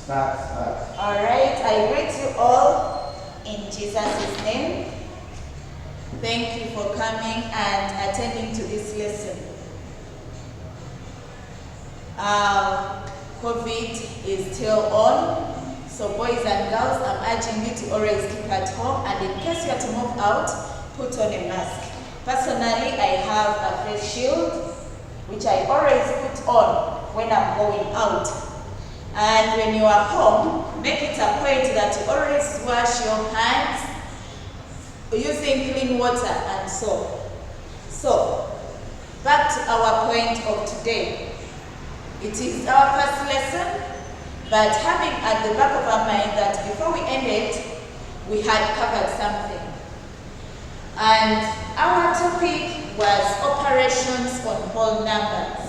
All right, I greet you all in Jesus' name. Thank you for coming and attending to this lesson. COVID is still on, so boys and girls, I'm urging you to always keep at home, and in case you have to move out, put on a mask. Personally, I have a face shield, which I always put on when I'm going out. And when you are home, make it a point that you always wash your hands using clean water and soap. So, back to our point of today. It is our first lesson, but having at the back of our mind that before we end it, we had covered something. And our topic was operations on whole numbers.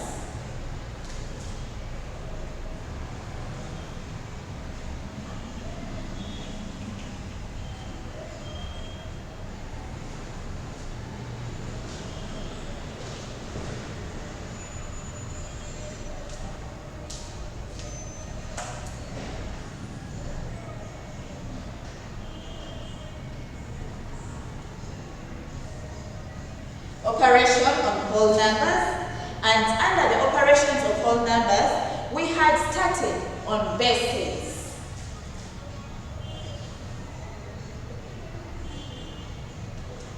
Operation on whole numbers, and under the operations of whole numbers, we had started on bases.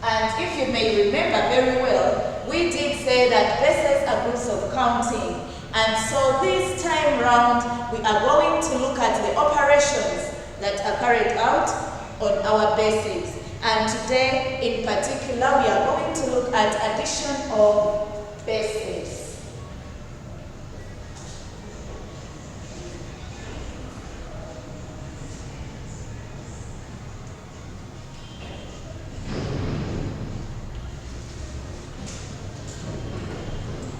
And if you may remember very well, we did say that bases are groups of counting, and so this time round we are going to look at the operations that are carried out on our bases. And today, in particular, we are going to look at addition of bases.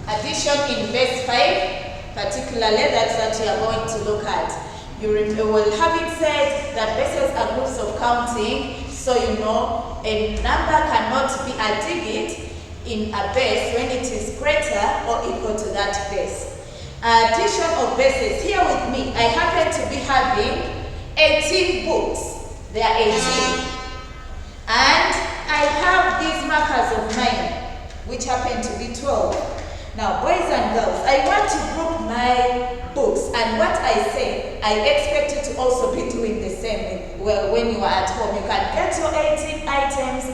Addition in base 5, particularly, that's what we are going to look at. You will have it said that bases are groups of counting. So you know a number cannot be a digit in a base when it is greater or equal to that base. Addition of bases. Here with me, I happen to be having 18 books. There are 18. And I have these markers of mine, which happen to be 12. Now, boys and girls, I want to group my books, and what I say, I expect you to also be doing the same. Well, when you are at home, you can get your 18 items.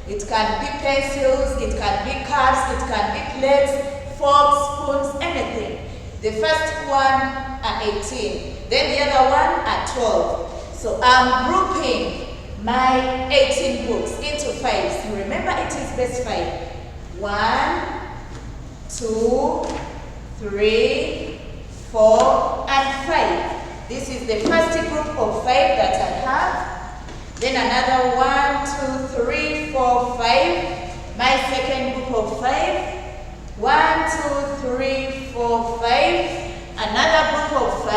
It can be pencils, it can be cups, it can be plates, forks, spoons, anything. The first one are 18, then the other one are 12. So I'm grouping my 18 books into 5s. Remember, it is base 5. 1, 2, 3, 4, and 5. This is the first group of 5 that I have. Then another 1, 2, 3, 4, 5. My second group of 5. 1, 2, 3, 4, 5. Another group of 5.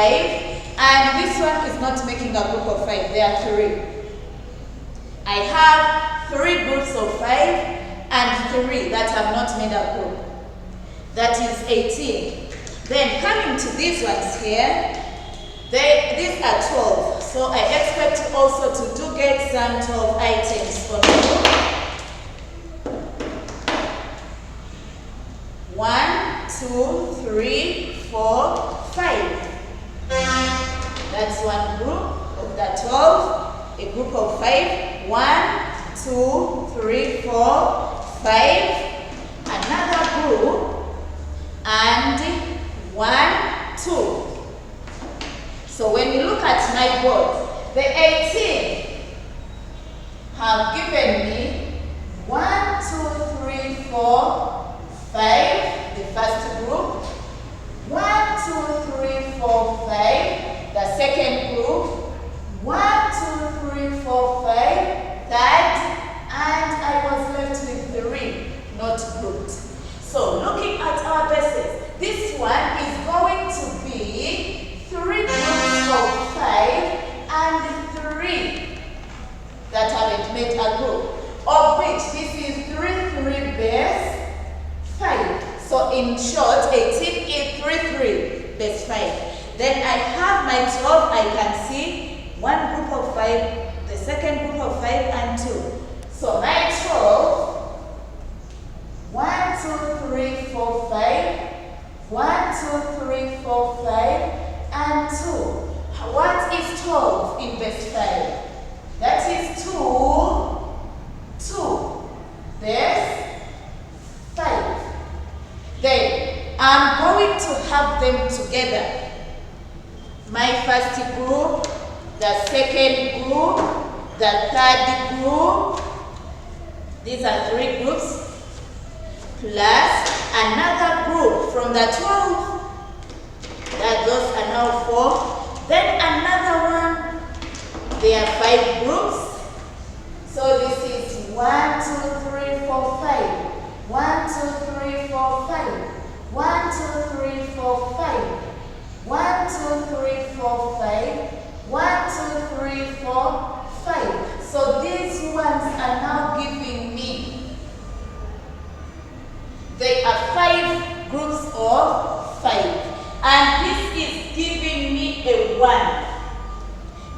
And this one is not making a group of 5. There are 3. I have 3 groups of 5 and 3 that have not made a group. That is 18. Then coming to these ones here, these are 12. So I expect you also to get some 12 items for me. 1, 2, 3, 4, 5. That's one group of the 12. A group of 5. 1, 2, 3, 4, 5. Another group. And 1, 2. So when you look at my board, the 18 have given me 1, 2, 3, 4, 5, the first group. 1, 2, 3, 4, 5, the second group. 1, 2, 3, 4, 5, third, and I was left with 3 not grouped. So looking at our bases, this one is going to be 3 groups of 5 and 3 that haven't made a group, of which this is 3, 3 base 5. So in short, 18 is 3, 3 base 5. Then I have my 12. I can see one group of 5, the second group of 5 and 2. So my 12, 1, 2, 3, 4, 5, 1, 2, 3, 4, 5, and 2. What is 12 in base 5? That is 2, 2, base 5. Then I'm going to have them together. My first group, the second group, the third group. These are 3 groups. Plus another group from the 12. That those are now 4. Then another one. There are 5 groups. So this is 1, 2, 3, 4, 5. 1, 2, 3, 4, 5. 1, 2, 3, 4, 5. 1, 2, 3, 4, 5. 1, 2, 3, 4, 5. So these ones are now giving me. They are 5 groups of 5. And this is giving me a 1.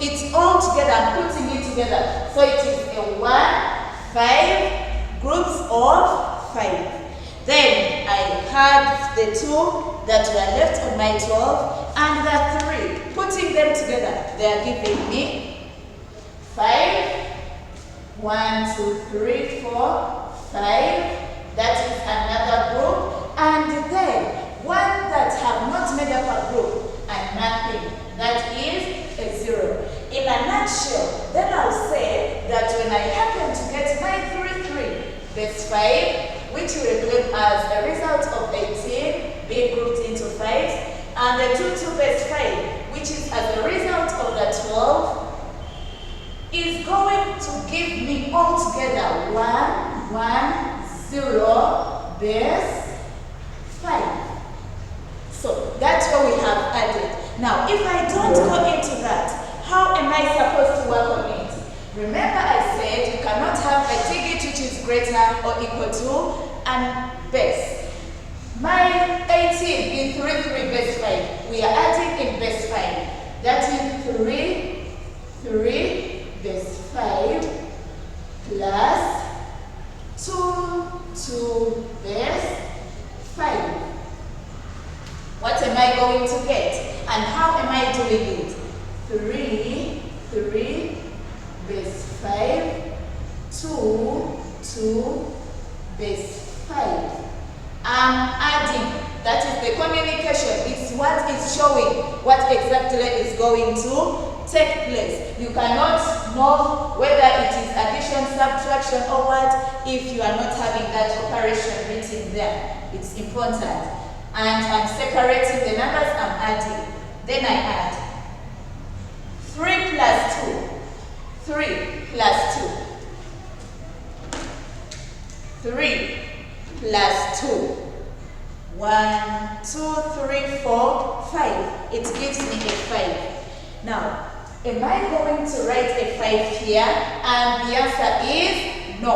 It's all together. I'm putting it together. So it is a 1, 5 groups of 5. Then I had the 2 that were left on my 12 and the 3. Putting them together, they are giving me 5. 1, 2, 3, 4, 5. That is another group. And then one that have not made up a group and nothing. That is a 0. In a nutshell, then I'll say that when I happen to get my 3, 3, base 5, which will include as a result of 18 being grouped into 5s, and the 2, 2 base 5, which is as a result of the 12, is going to give me altogether 1, 1, 0, base 5. So that's what we have added. Now, if I don't go into that, how am I supposed to work on it? Remember I said you cannot have a digit which is greater or equal to and base. My 18 in 3, 3 base 5. We are adding in base 5. That is 3, 3 base 5 plus 2, 2 base 5. What am I going to get? And how am I doing it? 3, 3 base 5, 2, 2 base 5. I'm adding. That is the communication. It's what is showing what exactly is going to take place. You cannot know whether it is addition, subtraction, or what if you are not having that operation written there. It's important. And I'm separating the numbers, I'm adding. Then I add 3 plus 2. 3 plus 2. 3 plus 2. 1, 2, 3, 4, 5. It gives me a 5. Now, am I going to write a 5 here? And the answer is no.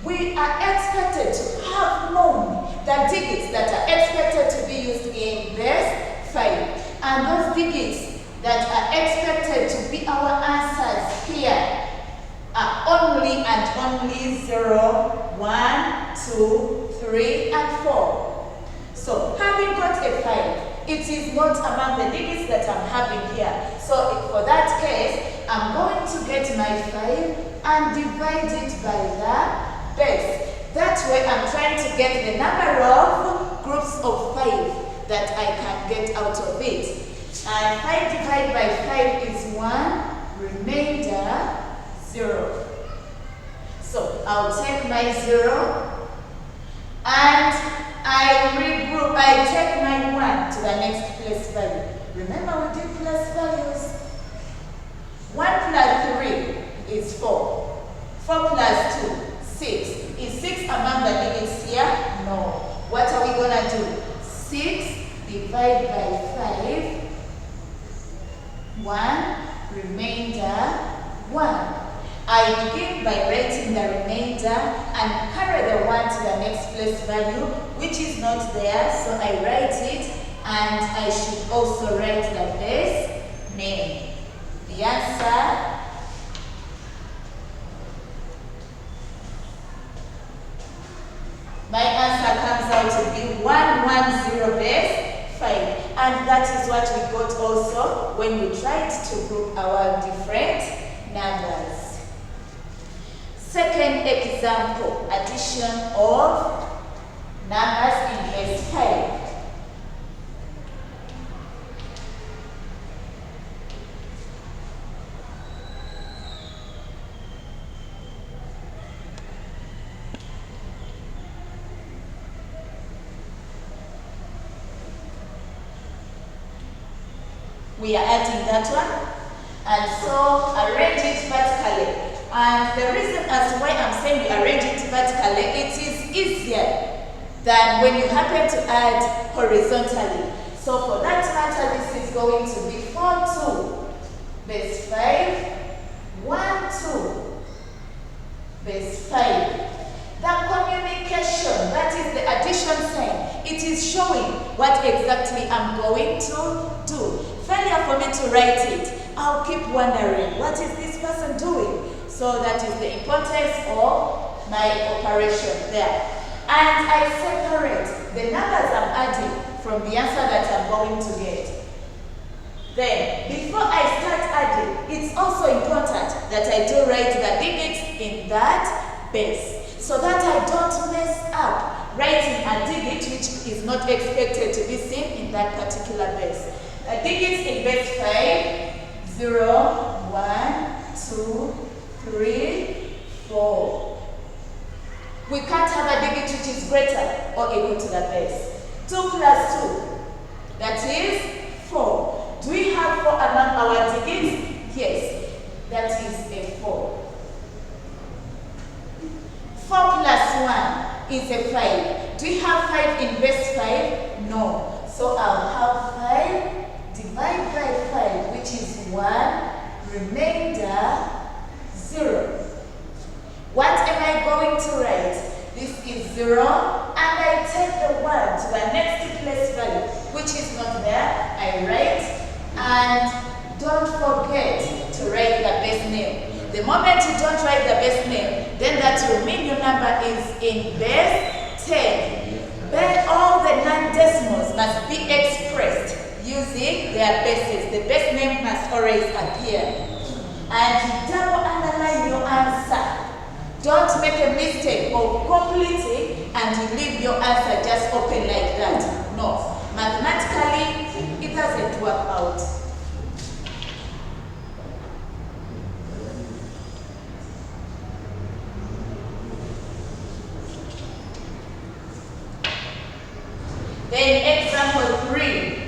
We are expected to have known the digits that are expected to be used in base 5. And those digits that are expected to be our answers here are only and only 0, 1, 2, 3, and 4. So having got a 5, it is not among the digits that I'm having here. So for that case, I'm going to get my 5 and divide it by the base. That way I'm trying to get the number of groups of 5 that I can get out of it. And 5 divided by 5 is 1, remainder 0. So I'll take my 0 and I regroup. I take my 1 to the next place value. Remember we did place values. 1 plus 3 is 4. 4 plus 2, 6. Is 6 among the digits here? No. What are we going to do? 6 divided by 5. 1, remainder 1. I begin by writing the remainder and carry the 1 to the next place value, which is not there, so I write it and I should also write the base name. The answer my answer comes out to be 110 base 5, and that is what we got also when we tried to group our different numbers. Second example, addition of numbers in base 5. We are adding that one, and so arrange it vertically. And the reason as to why I'm saying we arrange it vertically, it is easier than when you happen to add horizontally. So for that matter, this is going to be 4, 2, base 5, 1, 2, base 5. The communication, that is the addition sign, it is showing what exactly I'm going to do. Failure for me to write it, I'll keep wondering, what is this person doing? So that is the importance of my operation there. And I separate the numbers I'm adding from the answer that I'm going to get. Then, before I start adding, it's also important that I do write the digits in that base, so that I don't mess up writing a digit which is not expected to be seen in that particular base. A digit in base 5, 0, 1, 2, 3, 4. We can't have a digit which is greater or equal to the base. 2 plus 2, that is 4. Do we have 4 among our digits? Yes, that is a 4. 4 plus 1 is a 5. Do we have 5 in base 5? No. So I'll have 5 divided by 5, which is 1, remainder 0. What am I going to write? This is 0, and I take the 1 to the next place value, which is not there. I write, and don't forget to write the base name. The moment you don't write the base name, then that will mean your number is in base 10. But all the non-decimals must be expressed using their bases. The base name must always appear. And double underline your answer. Don't make a mistake of completing and you leave your answer just open like that. No. Mathematically, it doesn't work out. Then example 3.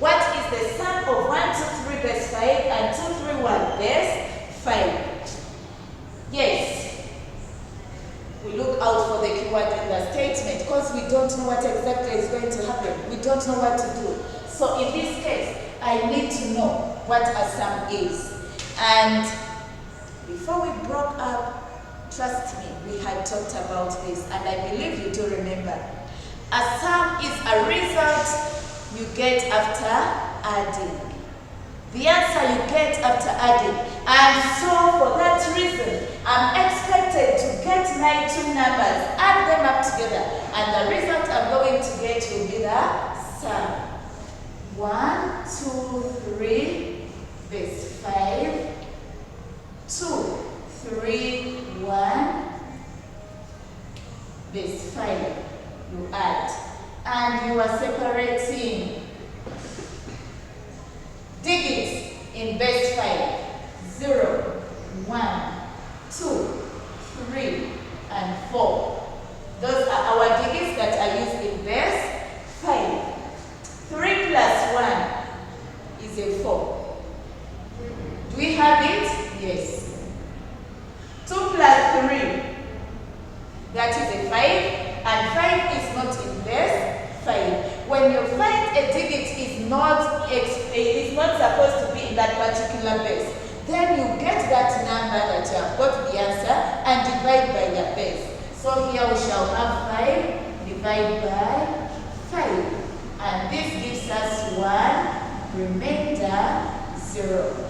What is the sum of 1, 2, 3 base 5 and 2, 3, 1 base 5? Yes. We look out for the keyword in the statement because we don't know what exactly is going to happen. We don't know what to do. So in this case, I need to know what a sum is. And before we broke up, trust me, we had talked about this, and I believe you do remember. A sum is a result you get after adding. The answer you get after adding. And so for that reason, I'm expected to get my two numbers, add them up together, and the result I'm going to get will be the sum. 1, 2, 3, base 5, 2, 3, 1, base 5. You add. And you are separating digits in base 5. 0, 1, 2, 3, and 4. Those are our digits that are used in base 5. 3 plus 1 Do we have it? Yes. 2 plus 3, that is a 5, and 5 is not in base 5. When you find a digit is not supposed to be in that particular base, then you get that number that you have got the answer and divide by the base. So here we shall have 5 divided by 5, and this gives us 1, remainder 0.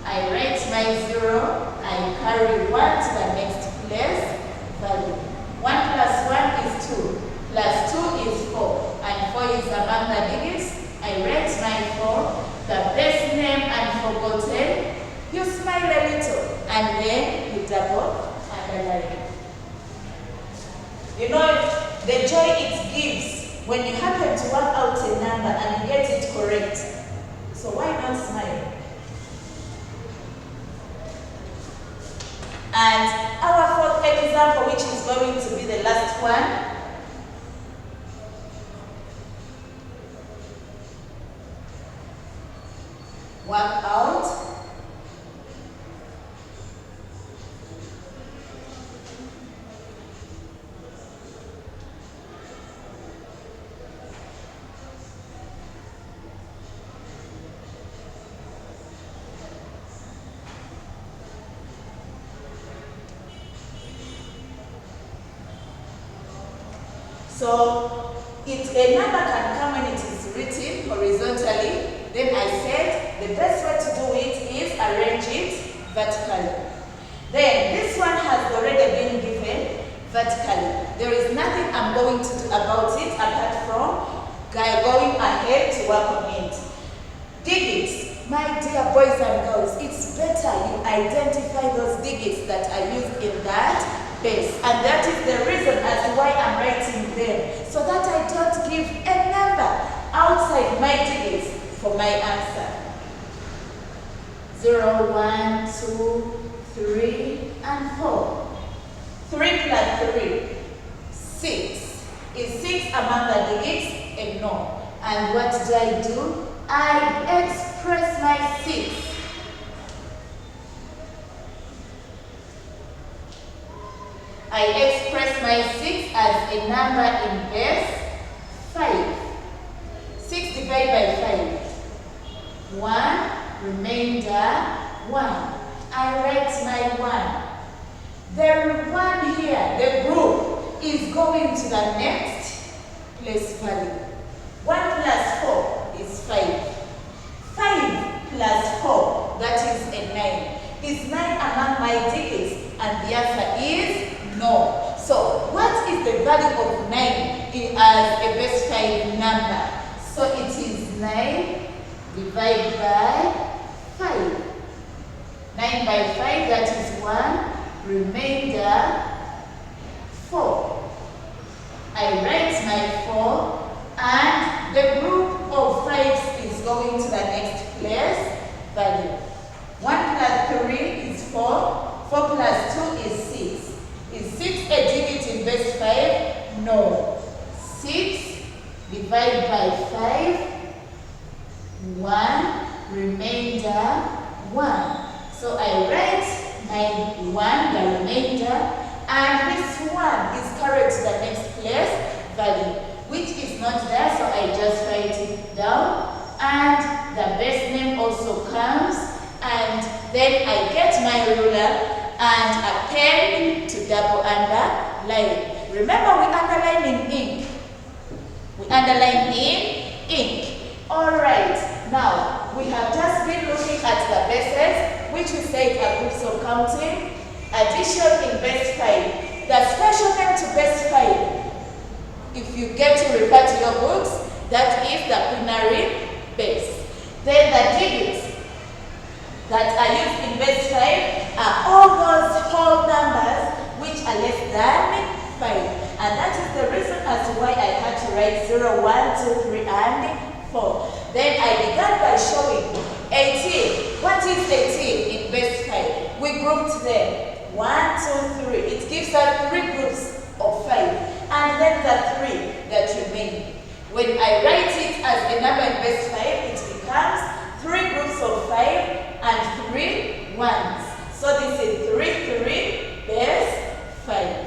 I write my 0, I carry 1 to the next place, value. 1 plus 1 is 2, plus 2 is 4, and 4 is among the digits. I write my 4, the base name unforgotten. You smile a little, and then you double underline. You know, the joy it gives when you happen to work out a number and you get it correct. So why not smile? And our fourth example, which is going to be the last one. Work out. So a number can come when it is written horizontally. Then I said the best way to do it is arrange it vertically. Then this one has already been given vertically. There is nothing I'm going to do about it apart from going ahead to work on it. Digits, my dear boys and girls, it's better you identify those digits that are used in that base, and that is the reason as to why I'm writing them, so that I don't give a number outside my digits for my answer. 0, 1, 2, 3, and 4. 3 plus 3, 6. Is 6 among the digits? And no. And what do? I express my 6. I express my 6 as a number in base 5. 6 divided by 5. 1, remainder 1. I write my 1. The 1 here, the group, is going to the next place value. 1 plus 4 is 5. 5 plus 4, that is a 9. Is 9 among my digits? And the answer is no. So, what is the value of 9 as a base 5 number? So, it is 9 divided by 5. 9 by 5, that is 1, remainder 4. I write my 4, and the group of 5s is going to the next place value. 1 plus 3 is 4. 4 plus 2 is 6. Is 6 a digit in base 5? No. 6 divided by 5, 1, remainder 1. So I write my 1, the remainder, and this 1 is carried to the next place value, which is not there, so I just write it down, and the base name also comes, and then I get my ruler and a pen to double underline. Remember, we underline in ink. We underline in ink. Alright, now we have just been looking at the bases, which we said are groups of counting, addition in base 5. The special name to base 5, if you get to refer to your books, that is the quinary base. Then the digits that are used in base 5 are all those whole numbers which are less than 5. And that is the reason as to why I had to write 0, 1, 2, 3, and 4. Then I began by showing 18. What is 18 in base 5? We grouped them. 1, 2, 3. It gives us 3 groups of 5. And then the 3 that remain. When I write it as a number in base 5, it becomes 3 groups of 5 and ones. So this is 3, 3, base 5.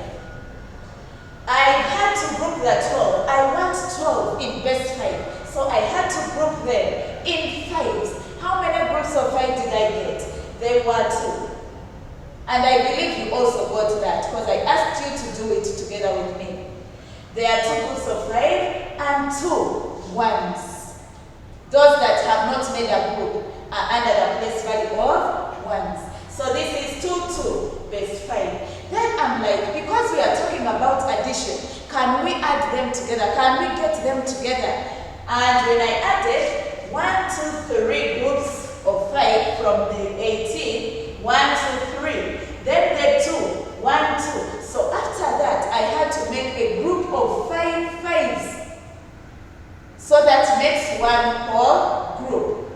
I had to group the 12. I want 12 in base 5. So I had to group them in 5s. How many groups of 5 did I get? There were 2. And I believe you also got that because I asked you to do it together with me. There are 2 groups of 5 and 2 ones. Those that have not made a group are under the place value of 1s. So this is 2, 2, base 5. Then I'm like, because we are talking about addition, can we add them together? Can we get them together? And when I added 1, 2, 3 groups of 5 from the 18, 1, 2, 3, then the 2, 1, 2. So after that, I had to make a group of 5 5s. So that makes one whole group.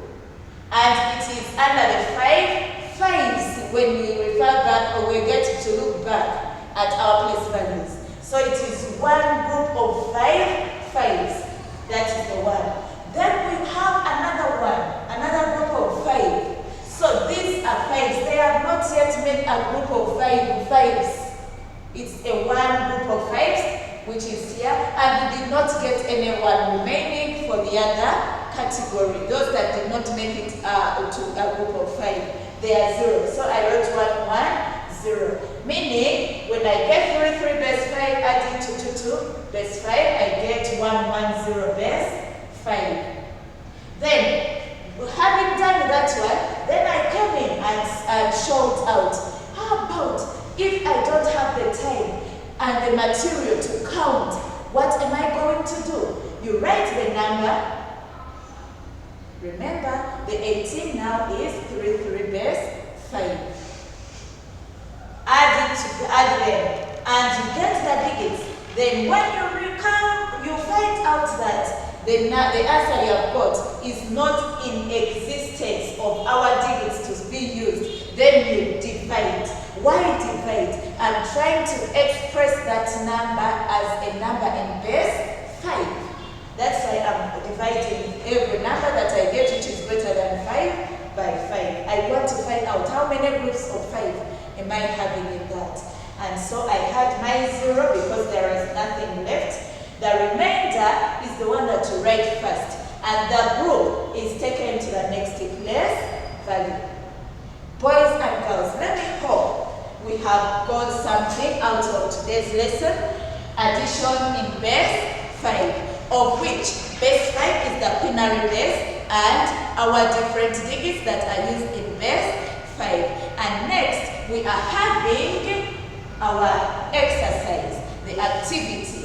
And it is under the 5 5s when we refer back or we get to look back at our place values. So it is one group of 5 5s. That is the one. Then we have another one, another group of 5. So these are 5s. They have not yet made a group of 5 5s. It's a one group of 5s, which is here, and we did not get anyone remaining for the other category. Those that did not make it to a group of 5, they are 0. So I wrote 1, 1, 0. Meaning, when I get 3, 3 base 5 adding to 2, 2 base 5, I get 1, 1, 0 base 5. Then, having done that one, then I came in and showed out. How about if I don't have the time and the material to count, what am I going to do? You write the number. Remember, the 18 now is 3, 3 base 5. Add them, and you get the digits. Then when you recount, you find out that the answer you have got is not in existence of our digits to be used. Then you divide. Why divide? I'm trying to express that number as a number in base 5. That's why I'm dividing every number that I get which is greater than 5 by 5. I want to find out how many groups of 5 am I having in that. And so I had my 0 because there is nothing left. The remainder is the one that you write first. And the group is taken to the next place value. Boys and girls, let me hope we have got something out of today's lesson. Addition in base 5, of which base 5 is the quinary base and our different digits that are used in base 5. And next, we are having our exercise, the activity.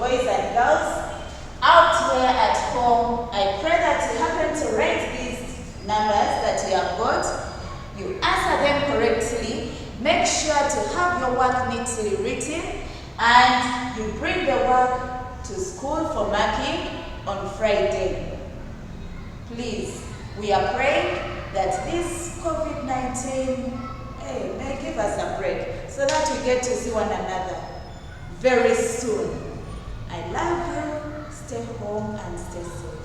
boys and girls out there at home, I pray that you happen to write these numbers that you have got. You answer them correctly. Make sure to have your work neatly written, and you bring the work to school for marking on Friday. Please, we are praying that this COVID-19 may give us a break so that we get to see one another very soon. I love you. Stay home and stay safe.